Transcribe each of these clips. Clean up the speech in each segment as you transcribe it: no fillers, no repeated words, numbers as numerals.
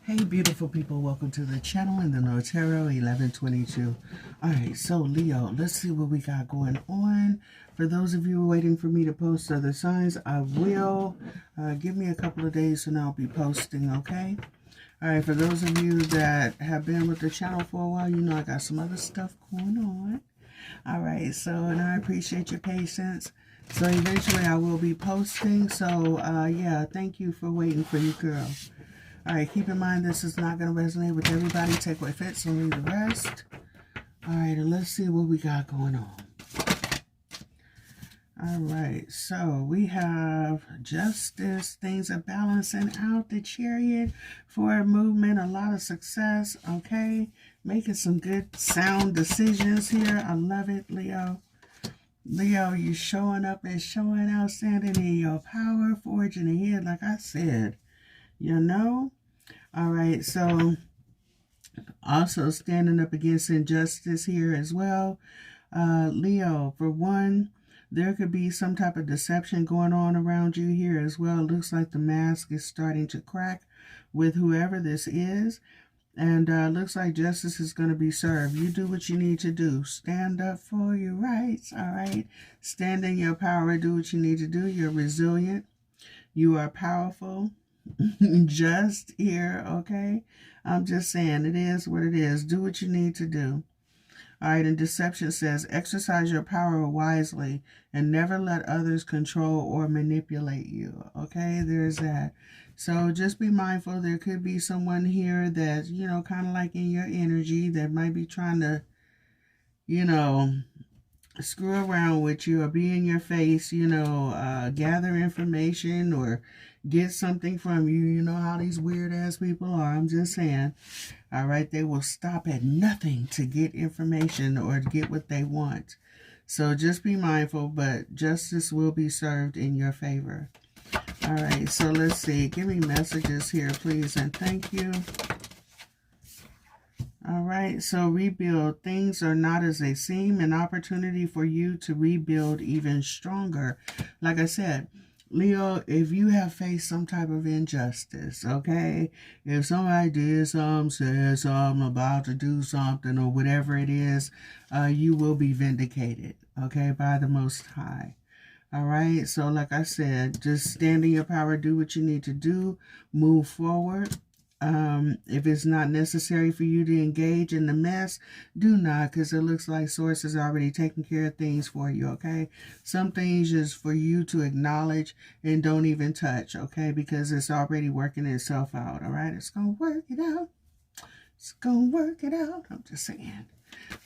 Hey beautiful people, welcome to the channel in the Tarot 1122. Alright, so Leo, let's see what we got going on. For those of you waiting for me to post other signs, I will. Give me a couple of days and I'll be posting, okay? Alright, for those of you that have been with the channel for a while, you know I got some other stuff going on. Alright, so, and I appreciate your patience. So eventually I will be posting. So, yeah, thank you for waiting for your girl. Alright, keep in mind this is not going to resonate with everybody. Take what fits and leave the rest. Alright, and let's see what we got going on. Alright, so we have justice. Things are balancing out. The Chariot, forward movement, a lot of success. Okay, making some good sound decisions here. I love it, Leo. Leo, you're showing up and showing out, standing in your power, forging ahead, like I said. You know? All right, so also standing up against injustice here as well. Leo, for one, there could be some type of deception going on around you here as well. It looks like the mask is starting to crack with whoever this is. And looks like justice is going to be served. You do what you need to do. Stand up for your rights, all right? Stand in your power. Do what you need to do. You're resilient. You are powerful. Just here, okay? I'm just saying, it is what it is. Do what you need to do. All right, and deception says, exercise your power wisely and never let others control or manipulate you, okay? There's that. So just be mindful. There could be someone here that, you know, kind of like in your energy that might be trying to, you know, screw around with you or be in your face, you know, gather information or get something from you. You know how these weird ass people are. I'm just saying. All right, they will stop at nothing to get information or to get what they want. So just be mindful, but justice will be served in your favor. All right, so let's see. Give me messages here, please, and thank you. All right, so rebuild. Things are not as they seem. An opportunity for you to rebuild even stronger. Like I said, Leo, if you have faced some type of injustice, okay? If somebody did something, said something, about to do something, or whatever it is, you will be vindicated, okay, by the Most High. All right, so like I said, just stand in your power, do what you need to do, move forward. If it's not necessary for you to engage in the mess, do not, because it looks like Source is already taking care of things for you, okay? Some things just for you to acknowledge and don't even touch, okay? Because it's already working itself out, all right? It's going to work it out. It's going to work it out. I'm just saying.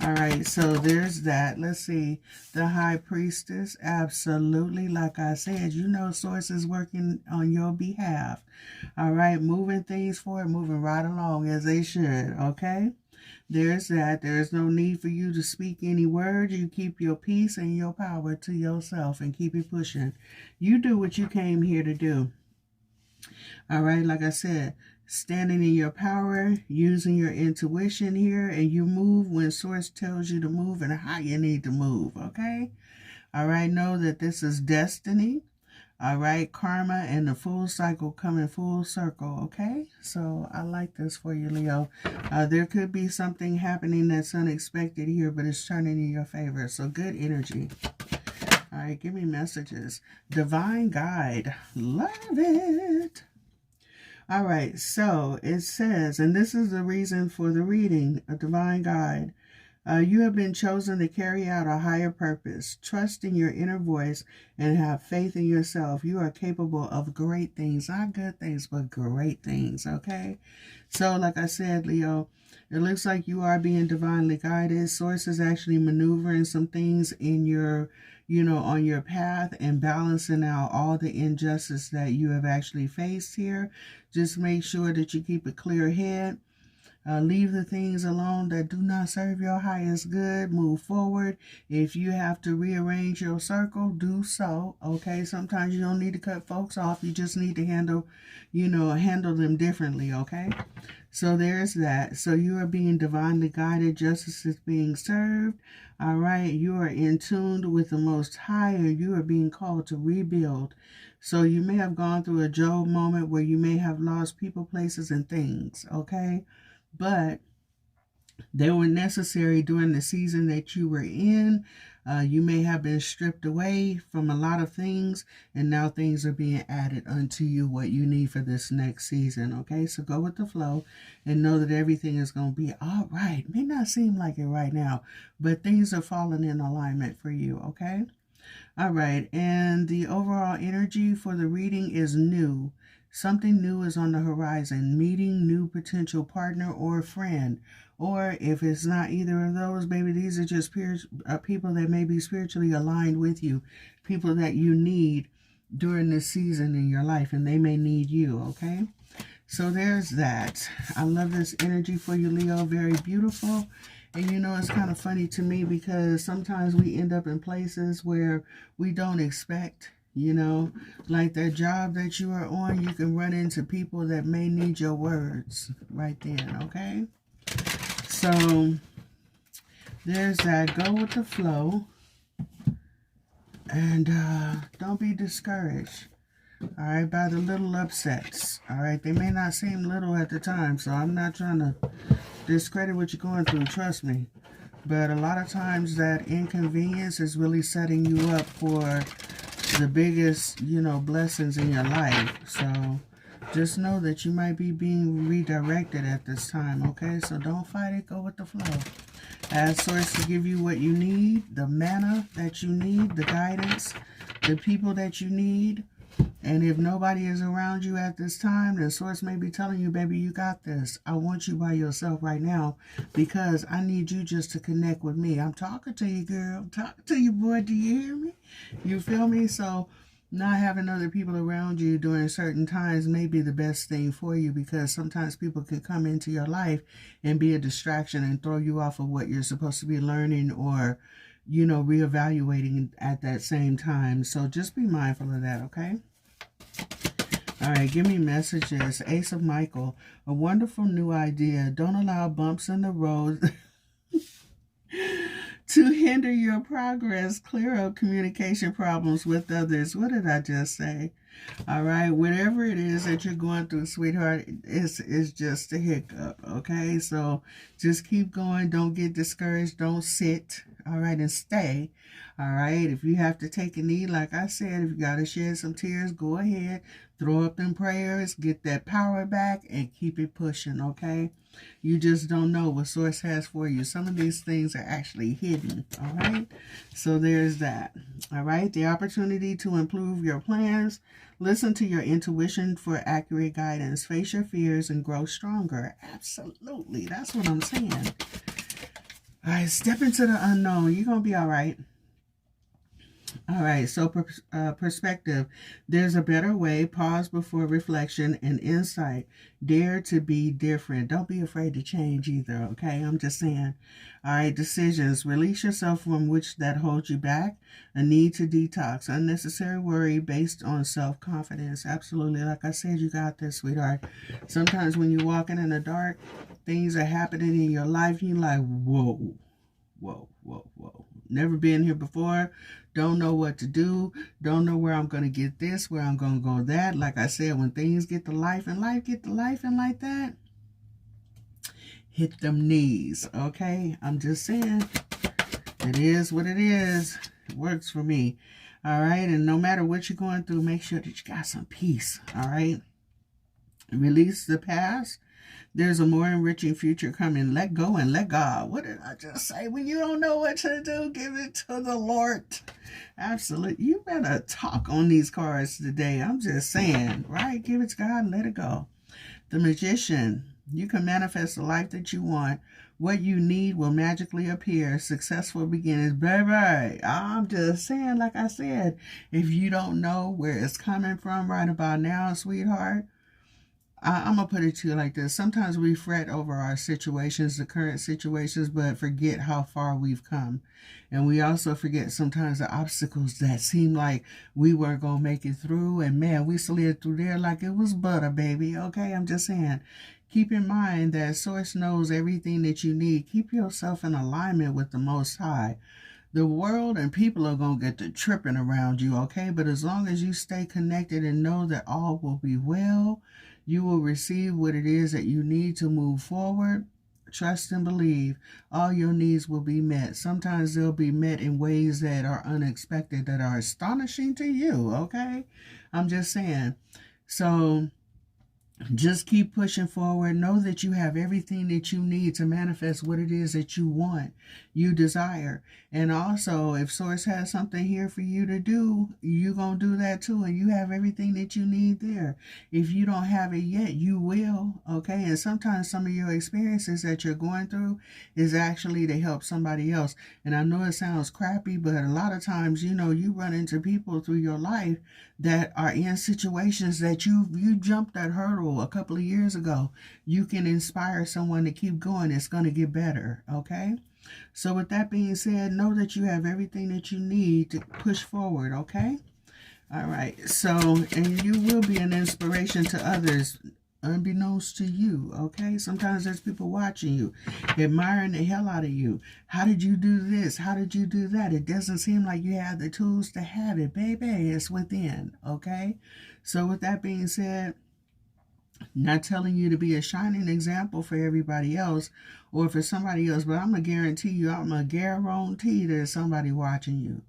All right, so there's that. Let's see. The High Priestess, absolutely. Like I said, you know Source is working on your behalf. All right, moving things forward, moving right along as they should, okay? There's that. There's no need for you to speak any words. You keep your peace and your power to yourself and keep it pushing. You do what you came here to do. All right, like I said, standing in your power, using your intuition here, and you move when Source tells you to move and how you need to move, okay? All right, know that this is destiny. All right, karma and the full cycle coming full circle, okay? So I like this for you, Leo. There could be something happening that's unexpected here, but it's turning in your favor. So good energy. All right, give me messages. Divine guide. Love it. All right, so it says, and this is the reason for the reading, a divine guide. You have been chosen to carry out a higher purpose. Trust in your inner voice and have faith in yourself. You are capable of great things. Not good things, but great things, okay? So, like I said, Leo, it looks like you are being divinely guided. Source is actually maneuvering some things in your, you know, on your path and balancing out all the injustice that you have actually faced here. Just make sure that you keep a clear head. Leave the things alone that do not serve your highest good. Move forward. If you have to rearrange your circle, do so. Okay, sometimes you don't need to cut folks off. You just need to handle, you know, handle them differently. Okay, So there's that. So you are being divinely guided. Justice is being served. All right. You are in tune with the Most High, and you are being called to rebuild. So you may have gone through a Job moment where you may have lost people, places, and things. Okay. But they were necessary during the season that you were in. You may have been stripped away from a lot of things, and now things are being added unto you, what you need for this next season. Okay, so go with the flow and know that everything is going to be all right. May not seem like it right now, but things are falling in alignment for you. Okay. All right, and the overall energy for the reading is new. Something new is on the horizon, meeting new potential partner or friend. Or if it's not either of those, baby, these are just people that may be spiritually aligned with you, people that you need during this season in your life, and they may need you, okay? So there's that. I love this energy for you, Leo. Very beautiful. And you know, it's kind of funny to me because sometimes we end up in places where we don't expect, you know, like that job that you are on, you can run into people that may need your words right then, okay? So there's that. Go with the flow. And don't be discouraged, all right, by the little upsets, all right? They may not seem little at the time, so I'm not trying to discredit what you're going through, trust me. But a lot of times that inconvenience is really setting you up for the biggest, you know, blessings in your life. So just know that you might be being redirected at this time, okay? So don't fight it, go with the flow. Ask Source to give you what you need, the manna that you need, the guidance, the people that you need. And if nobody is around you at this time, the Source may be telling you, baby, you got this. I want you by yourself right now because I need you just to connect with me. I'm talking to you, girl. I'm talking to you, boy. Do you hear me? You feel me? So not having other people around you during certain times may be the best thing for you because sometimes people can come into your life and be a distraction and throw you off of what you're supposed to be learning or, you know, reevaluating at that same time. So just be mindful of that, okay? All right, give me messages. Ace of Michael, a wonderful new idea. Don't allow bumps in the road to hinder your progress. Clear up communication problems with others. What did I just say? All right, whatever it is that you're going through, sweetheart, it's just a hiccup, okay? So just keep going. Don't get discouraged. Don't sit, all right, and stay, all right? If you have to take a knee, like I said, if you got to shed some tears, go ahead. Throw up them prayers, get that power back, and keep it pushing, okay? You just don't know what Source has for you. Some of these things are actually hidden, all right? So there's that, all right? The opportunity to improve your plans. Listen to your intuition for accurate guidance. Face your fears and grow stronger. Absolutely. That's what I'm saying. All right, step into the unknown. You're going to be all right. All right, so perspective. There's a better way. Pause before reflection and insight. Dare to be different. Don't be afraid to change either, okay? I'm just saying. All right, decisions. Release yourself from which that holds you back. A need to detox. Unnecessary worry based on self-confidence. Absolutely. Like I said, you got this, sweetheart. Sometimes when you're walking in the dark, things are happening in your life, and you're like, whoa, whoa, whoa, whoa. Never been here before. Don't know what to do. Don't know where I'm going to get this, where I'm going to go that. Like I said, when things get to life and life get to life and like that, hit them knees, okay? I'm just saying, it is what it is. It works for me, all right? And no matter what you're going through, make sure that you got some peace, all right? Release the past. There's a more enriching future coming. Let go and let God. What did I just say? When you don't know what to do, give it to the Lord. Absolutely. You better talk on these cards today. I'm just saying, right? Give it to God and let it go. The Magician. You can manifest the life that you want. What you need will magically appear. Successful beginnings. Baby, I'm just saying, like I said, if you don't know where it's coming from right about now, sweetheart, I'm going to put it to you like this. Sometimes we fret over our situations, the current situations, but forget how far we've come. And we also forget sometimes the obstacles that seem like we weren't going to make it through. And man, we slid through there like it was butter, baby. Okay, I'm just saying. Keep in mind that Source knows everything that you need. Keep yourself in alignment with the Most High. The world and people are going to get to tripping around you, okay? But as long as you stay connected and know that all will be well, you will receive what it is that you need to move forward. Trust and believe all your needs will be met. Sometimes they'll be met in ways that are unexpected, that are astonishing to you, okay? I'm just saying. So just keep pushing forward. Know that you have everything that you need to manifest what it is that you want, you desire. And also, if Source has something here for you to do, you're going to do that too. And you have everything that you need there. If you don't have it yet, you will. Okay. And sometimes some of your experiences that you're going through is actually to help somebody else. And I know it sounds crappy, but a lot of times, you know, you run into people through your life that are in situations that you jumped that hurdle a couple of years ago. You can inspire someone to keep going. It's going to get better. Okay. So with that being said, know that you have everything that you need to push forward. Okay. All right. So, and you will be an inspiration to others, unbeknownst to you. Okay. Sometimes there's people watching you, admiring the hell out of you. How did you do this? How did you do that? It doesn't seem like you have the tools to have it, baby. It's within. Okay. So with that being said, not telling you to be a shining example for everybody else or for somebody else, but I'm going to guarantee you, I'm going to guarantee there's somebody watching you.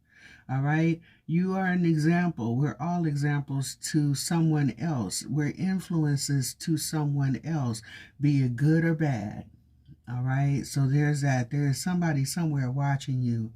All right. You are an example. We're all examples to someone else. We're influences to someone else, be it good or bad. All right. So there's that. There's somebody somewhere watching you.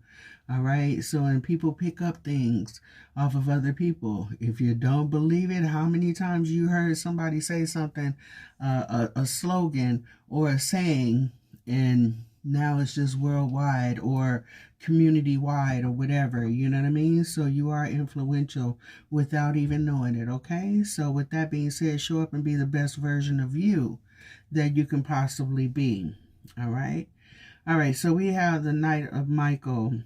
All right. So, and people pick up things off of other people. If you don't believe it, how many times you heard somebody say something, a slogan or a saying, and now it's just worldwide or community wide or whatever, you know what I mean? So you are influential without even knowing it. Okay. So with that being said, show up and be the best version of you that you can possibly be. All right. All right, so we have the Knight of Michael.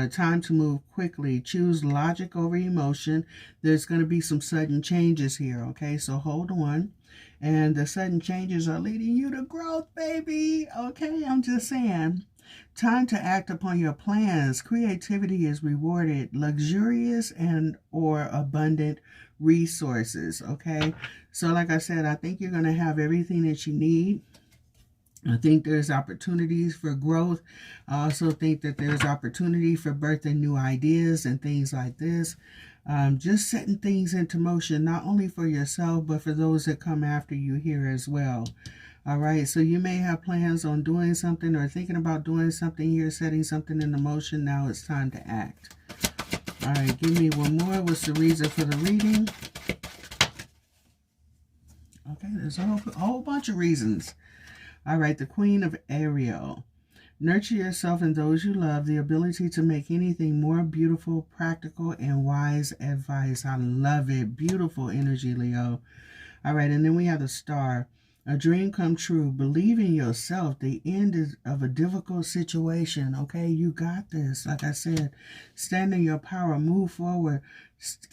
Time to move quickly. Choose logic over emotion. There's going to be some sudden changes here, okay? So hold on. And the sudden changes are leading you to growth, baby. Okay, I'm just saying. Time to act upon your plans. Creativity is rewarded. Luxurious and or abundant resources, okay? So like I said, I think you're going to have everything that you need. I think there's opportunities for growth. I also think that there's opportunity for birthing new ideas and things like this. Just setting things into motion, not only for yourself, but for those that come after you here as well. All right, so you may have plans on doing something or thinking about doing something here, setting something into motion. Now it's time to act. All right, give me one more. What's the reason for the reading? Okay, there's a whole bunch of reasons. All right, the Queen of Ariel. Nurture yourself and those you love, the ability to make anything more beautiful, practical, and wise advice. I love it. Beautiful energy, Leo. All right, and then we have the Star. A dream come true. Believe in yourself. The end of a difficult situation. Okay, you got this. Like I said, stand in your power. Move forward.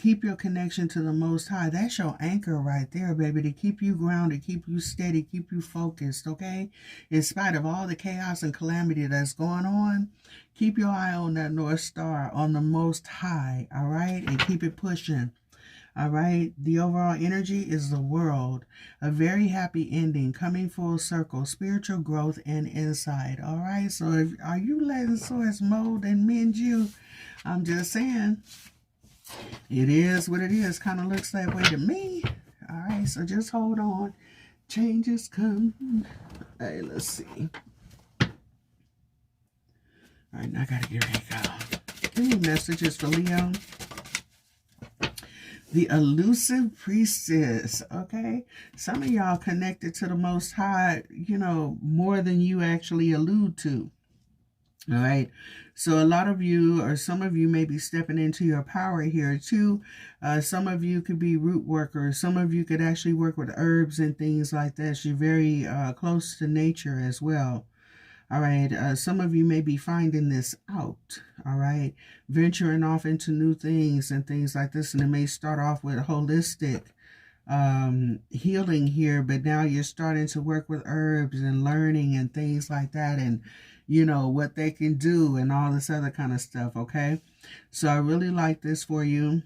Keep your connection to the Most High. That's your anchor right there, baby, to keep you grounded, keep you steady, keep you focused, okay? In spite of all the chaos and calamity that's going on, keep your eye on that North Star, on the Most High, all right? And keep it pushing. All right, the overall energy is the world. A very happy ending, coming full circle, spiritual growth and insight. All right, so are you letting Source mold and mend you? I'm just saying, it is what it is. Kind of looks that way to me. All right, so just hold on. Changes come. Hey, let's see. All right, now I got to get ready to go. Give me messages for Leo. The elusive priestess, okay? Some of y'all connected to the Most High, you know, more than you actually allude to, all right? So a lot of you, or some of you, may be stepping into your power here too. Some of you could be root workers. Some of you could actually work with herbs and things like that. You're very close to nature as well. All right, some of you may be finding this out, all right, venturing off into new things and things like this, and it may start off with holistic healing here, but now you're starting to work with herbs and learning and things like that, and what they can do and all this other kind of stuff. Okay, so I really like this for you.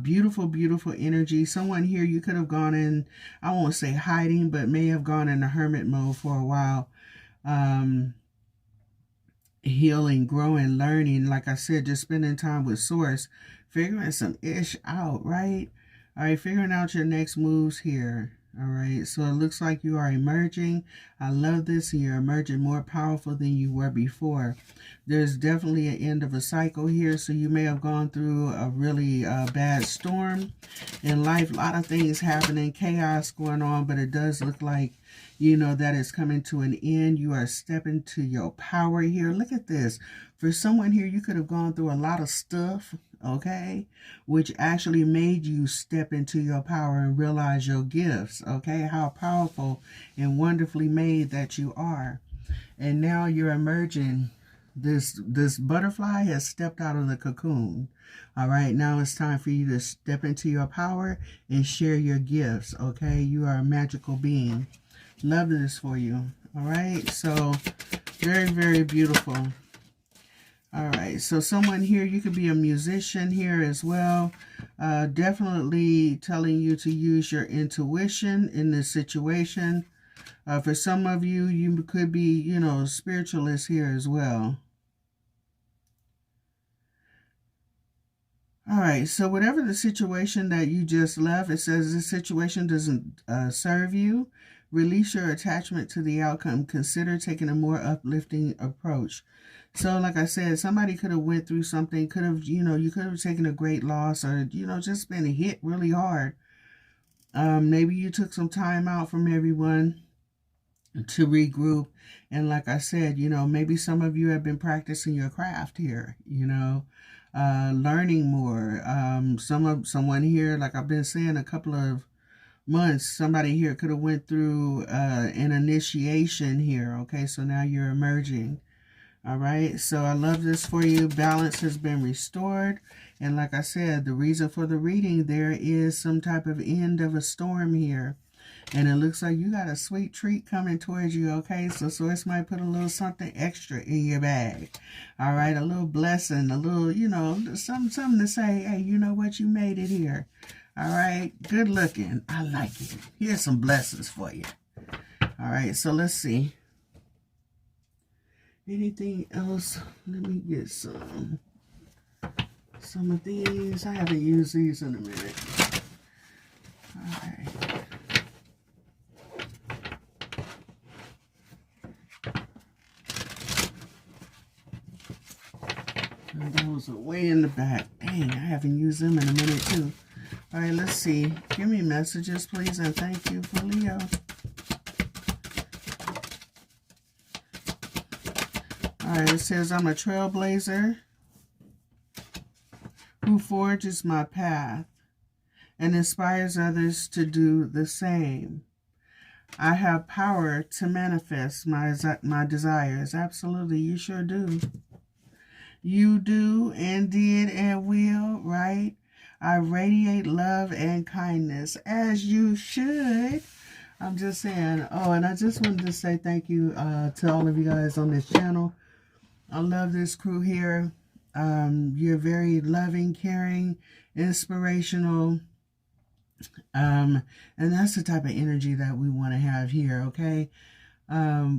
Beautiful, beautiful energy. Someone here, you could have gone in, I won't say hiding, but may have gone in a hermit mode for a while. Healing, growing, learning, like I said, just spending time with source, figuring some ish out, right? All right, figuring out your next moves here. All right, so it looks like you are emerging. I love this. You're emerging more powerful than you were before. There's definitely an end of a cycle here, so you may have gone through a really bad storm in life. A lot of things happening, chaos going on, but it does look like that is coming to an end. You are stepping to your power here. Look at this. For someone here, you could have gone through a lot of stuff, okay, which actually made you step into your power and realize your gifts, okay, how powerful and wonderfully made that you are. And now you're emerging. This butterfly has stepped out of the cocoon. All right, now it's time for you to step into your power and share your gifts, okay? You are a magical being. Love this for you. All right, so very, very beautiful. All right, so someone here, you could be a musician here as well. Definitely telling you to use your intuition in this situation. For some of you, you could be, spiritualists here as well. All right, so whatever the situation that you just left, it says this situation doesn't serve you. Release your attachment to the outcome. Consider taking a more uplifting approach. So like I said, somebody could have went through something, could have, you could have taken a great loss or, just been hit really hard. Maybe you took some time out from everyone to regroup. And like I said, maybe some of you have been practicing your craft here, learning more. Someone here, like I've been saying a couple of months, somebody here could have went through an initiation here. Okay, so now you're emerging. All right, so I love this for you. Balance has been restored. And like I said, the reason for the reading, there is some type of end of a storm here. And it looks like you got a sweet treat coming towards you, okay? So Source might put a little something extra in your bag. All right, a little blessing, a little, something to say, hey, you know what? You made it here. All right, good looking. I like it. Here's some blessings for you. All right, so let's see. Anything else? Let me get some of these. I haven't used these in a minute. All right. And those are way in the back. Dang, I haven't used them in a minute too. All right, let's see. Give me messages, please, and thank you for Leo. All right, it says, I'm a trailblazer who forges my path and inspires others to do the same. I have power to manifest my desires. Absolutely, you sure do. You do and did and will, right? I radiate love and kindness, as you should. I'm just saying. Oh, and I just wanted to say thank you to all of you guys on this channel. I love this crew here. You're very loving, caring, inspirational. And that's the type of energy that we want to have here, okay?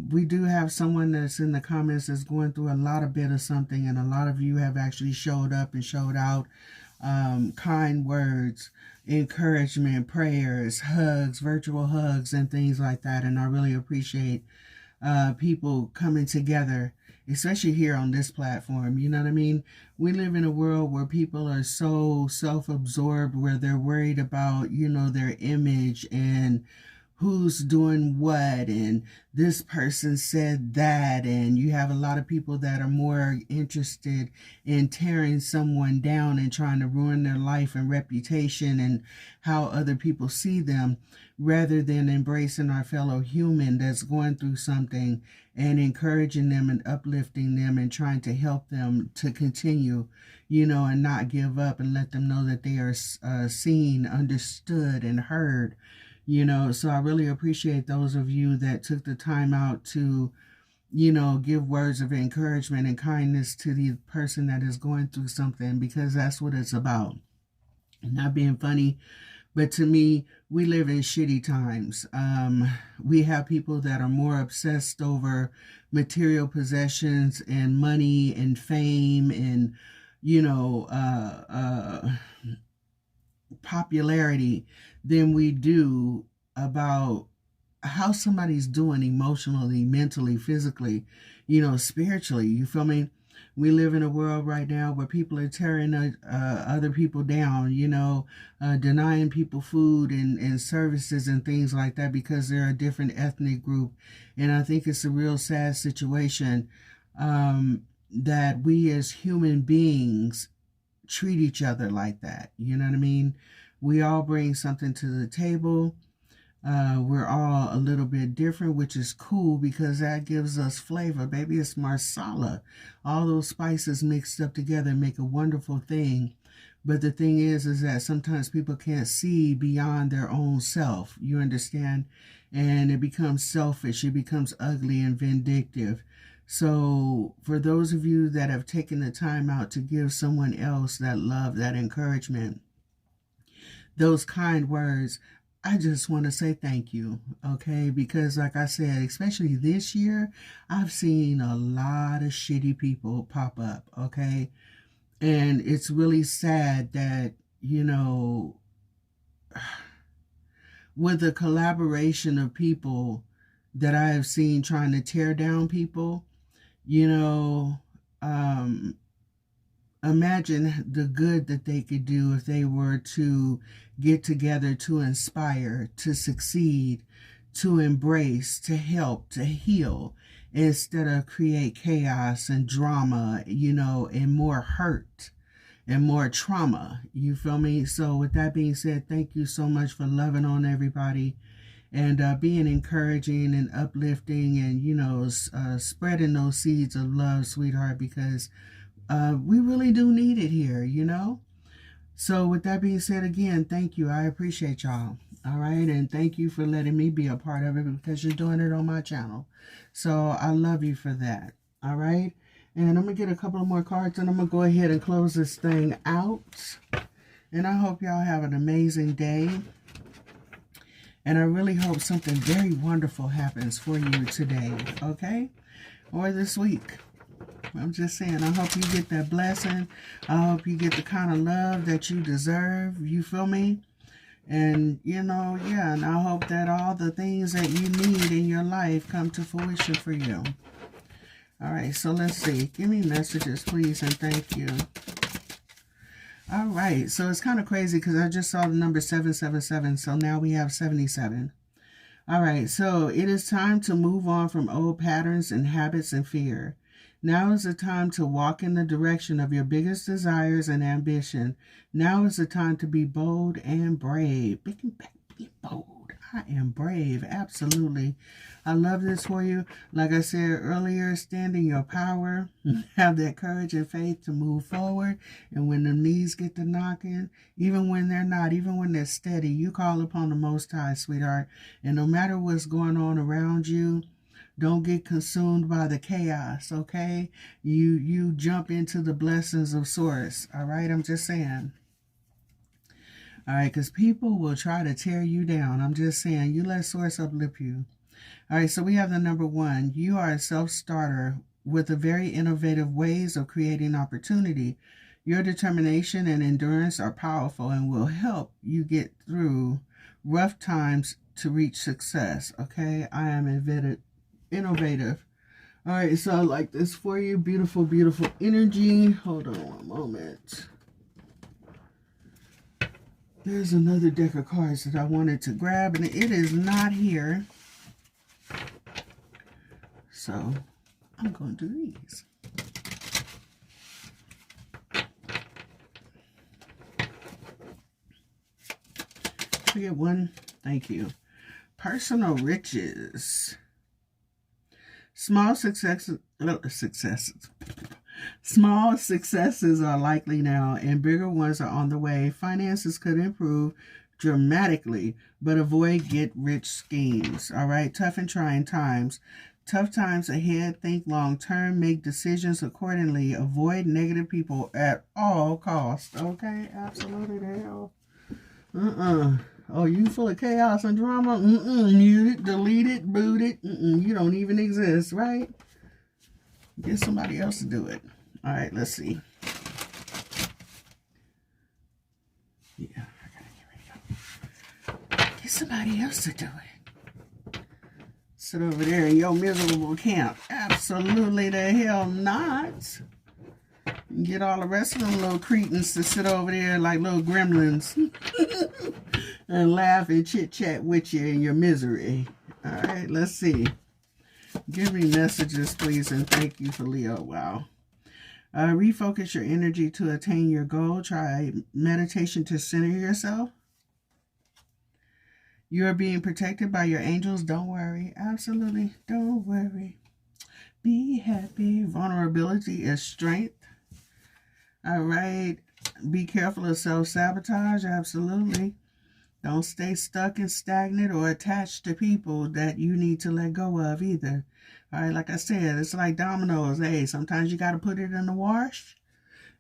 We do have someone that's in the comments that's going through a lot of bit of something, and a lot of you have actually showed up and showed out. Kind words, encouragement, prayers, hugs, virtual hugs, and things like that. And I really appreciate people coming together, especially here on this platform. You know what I mean? We live in a world where people are so self-absorbed, where they're worried about, their image and who's doing what, and this person said that, and you have a lot of people that are more interested in tearing someone down and trying to ruin their life and reputation and how other people see them, rather than embracing our fellow human that's going through something and encouraging them and uplifting them and trying to help them to continue, and not give up, and let them know that they are seen, understood, and heard. So I really appreciate those of you that took the time out to, give words of encouragement and kindness to the person that is going through something, because that's what it's about. Not being funny, but to me, we live in shitty times. We have people that are more obsessed over material possessions and money and fame and, popularity than we do about how somebody's doing emotionally, mentally, physically, spiritually. You feel me? We live in a world right now where people are tearing other people down, denying people food and services and things like that because they're a different ethnic group. And I think it's a real sad situation that we as human beings treat each other like that. You know what I mean? We all bring something to the table. We're all a little bit different, which is cool because that gives us flavor. Baby, it's marsala. All those spices mixed up together make a wonderful thing. But the thing is that sometimes people can't see beyond their own self. You understand? And it becomes selfish. It becomes ugly and vindictive. So for those of you that have taken the time out to give someone else that love, that encouragement, those kind words, I just want to say thank you, okay? Because like I said, especially this year, I've seen a lot of shitty people pop up, okay? And it's really sad that, with the collaboration of people that I have seen trying to tear down people, imagine the good that they could do if they were to get together to inspire, to succeed, to embrace, to help, to heal, instead of create chaos and drama, and more hurt and more trauma. You feel me? So with that being said, thank you so much for loving on everybody and being encouraging and uplifting and, spreading those seeds of love, sweetheart, because we really do need it here, So with that being said, again, thank you. I appreciate y'all. All right. And thank you for letting me be a part of it because you're doing it on my channel. So I love you for that. All right. And I'm going to get a couple of more cards and I'm going to go ahead and close this thing out. And I hope y'all have an amazing day. And I really hope something very wonderful happens for you today. Okay. Or this week. I'm just saying, I hope you get that blessing. I hope you get the kind of love that you deserve. You feel me? And, yeah, and I hope that all the things that you need in your life come to fruition for you. All right, so let's see. Give me messages, please, and thank you. All right, so it's kind of crazy because I just saw the number 777, so now we have 77. All right, so it is time to move on from old patterns and habits and fear. Now is the time to walk in the direction of your biggest desires and ambition. Now is the time to be bold and brave. Be bold. I am brave. Absolutely. I love this for you. Like I said earlier, stand in your power. Have that courage and faith to move forward. And when the knees get to knocking, even when they're not, even when they're steady, you call upon the Most High, sweetheart. And no matter what's going on around you, don't get consumed by the chaos, okay? You jump into the blessings of Source, all right? I'm just saying. All right, because people will try to tear you down. I'm just saying, you let Source uplift you. All right, so we have the number 1. You are a self-starter with a very innovative ways of creating opportunity. Your determination and endurance are powerful and will help you get through rough times to reach success, okay? I am innovative. All right, so I like this for you. Beautiful, beautiful energy. Hold on one moment. There's another deck of cards that I wanted to grab, and it is not here. So I'm going to do these. I get one. Thank you. Personal riches. Small successes. Small successes are likely now, and bigger ones are on the way. Finances could improve dramatically, but avoid get-rich schemes. All right, tough and trying times. Tough times ahead. Think long-term. Make decisions accordingly. Avoid negative people at all costs. Okay, absolutely the hell. Oh, you full of chaos and drama? Mute it, delete it, boot it. You don't even exist, right? Get somebody else to do it. All right, let's see. Yeah, I gotta get ready to go. Get somebody else to do it. Sit over there in your miserable camp. Absolutely the hell not. Get all the rest of them little cretins to sit over there like little gremlins and laugh and chit-chat with you in your misery. All right, let's see. Give me messages, please, and thank you for Leo. Wow. Refocus your energy to attain your goal. Try meditation to center yourself. You are being protected by your angels. Don't worry. Absolutely. Don't worry. Be happy. Vulnerability is strength. All right. Be careful of self-sabotage. Absolutely. Don't stay stuck and stagnant or attached to people that you need to let go of either. All right, like I said, it's like dominoes. Hey, sometimes you got to put it in the wash.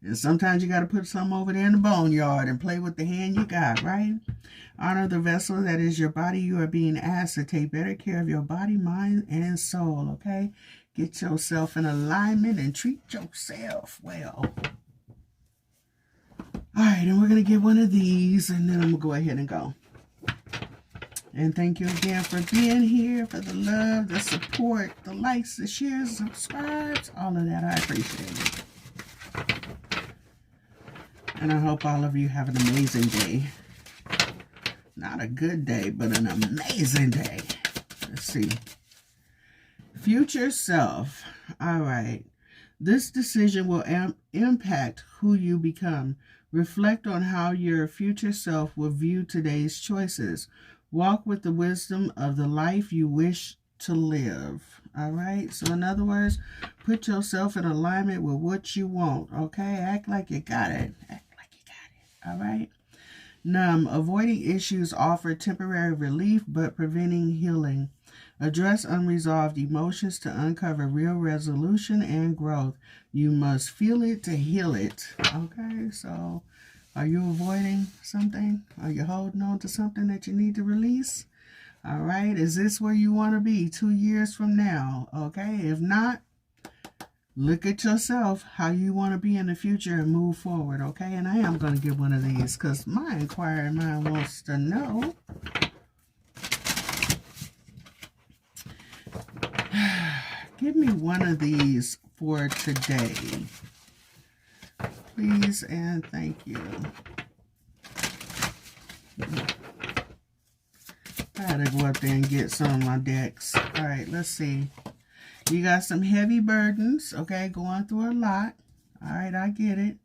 And sometimes you got to put some over there in the boneyard and play with the hand you got, right? Honor the vessel that is your body. You are being asked to take better care of your body, mind, and soul, okay? Get yourself in alignment and treat yourself well. All right, and we're going to get one of these, and then I'm going to go ahead and go. And thank you again for being here, for the love, the support, the likes, the shares, the subscribes, all of that. I appreciate it. And I hope all of you have an amazing day. Not a good day, but an amazing day. Let's see. Future self. All right. This decision will impact who you become. Reflect on how your future self will view today's choices. Walk with the wisdom of the life you wish to live. All right? So in other words, put yourself in alignment with what you want. Okay? Act like you got it. Act like you got it. All right? Avoiding issues offer temporary relief, but preventing healing. Address unresolved emotions to uncover real resolution and growth. You must feel it to heal it. Okay, so are you avoiding something? Are you holding on to something that you need to release? All right, is this where you want to be 2 years from now? Okay, if not, look at yourself, how you want to be in the future and move forward, okay? And I am going to get one of these because my inquiring mind wants to know. Give me one of these for today. Please and thank you. I had to go up there and get some of my decks. All right, let's see. You got some heavy burdens, okay, going through a lot. All right, I get it.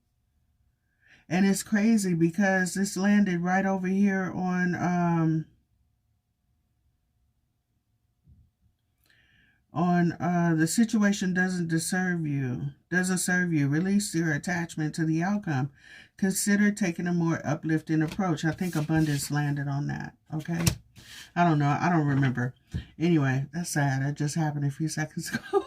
And it's crazy because this landed right over here on the situation doesn't serve you. Release your attachment to the outcome. Consider taking a more uplifting approach. I think abundance landed on that, okay? I don't know. I don't remember. Anyway, that's sad. That just happened a few seconds ago.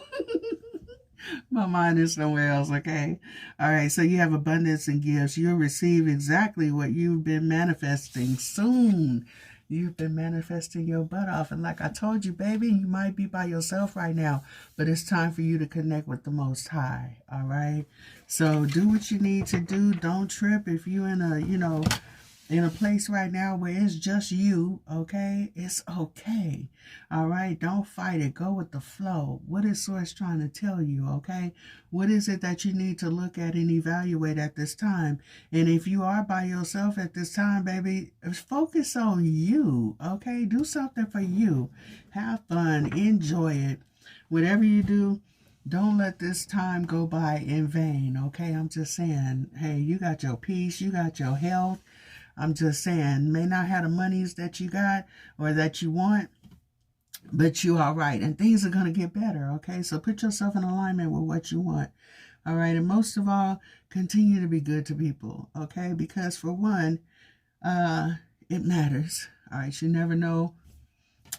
My mind is somewhere else, okay? All right, so you have abundance and gifts. You'll receive exactly what you've been manifesting soon. You've been manifesting your butt off. And like I told you, baby, you might be by yourself right now, but it's time for you to connect with the Most High, all right? So do what you need to do. Don't trip if you're in a, in a place right now where it's just you, okay? It's okay. All right? Don't fight it. Go with the flow. What is Source trying to tell you, okay? What is it that you need to look at and evaluate at this time? And if you are by yourself at this time, baby, focus on you, okay? Do something for you. Have fun. Enjoy it. Whatever you do, don't let this time go by in vain, okay? I'm just saying, hey, you got your peace, you got your health. I'm just saying, may not have the monies that you got or that you want, but you all right. And things are going to get better, okay? So put yourself in alignment with what you want, all right? And most of all, continue to be good to people, okay? Because for one, it matters, all right? You never know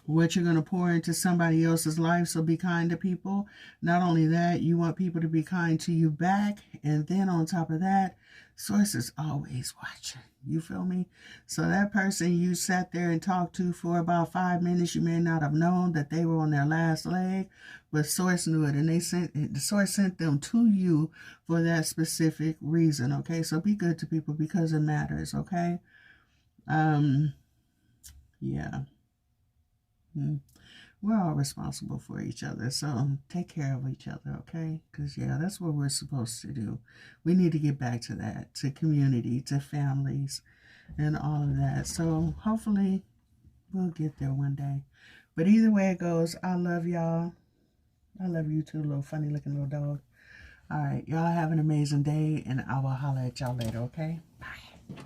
what you're going to pour into somebody else's life, so be kind to people. Not only that, you want people to be kind to you back, and then on top of that, Source is always watching. You feel me? So that person you sat there and talked to for about 5 minutes, you may not have known that they were on their last leg, but Source knew it, and the Source sent them to you for that specific reason, okay? So be good to people because it matters, okay? Yeah. We're all responsible for each other, so take care of each other, okay? Because, yeah, that's what we're supposed to do. We need to get back to that, to community, to families, and all of that. So hopefully we'll get there one day. But either way it goes, I love y'all. I love you too, little funny looking little dog. All right, y'all have an amazing day, and I will holler at y'all later, okay? Bye.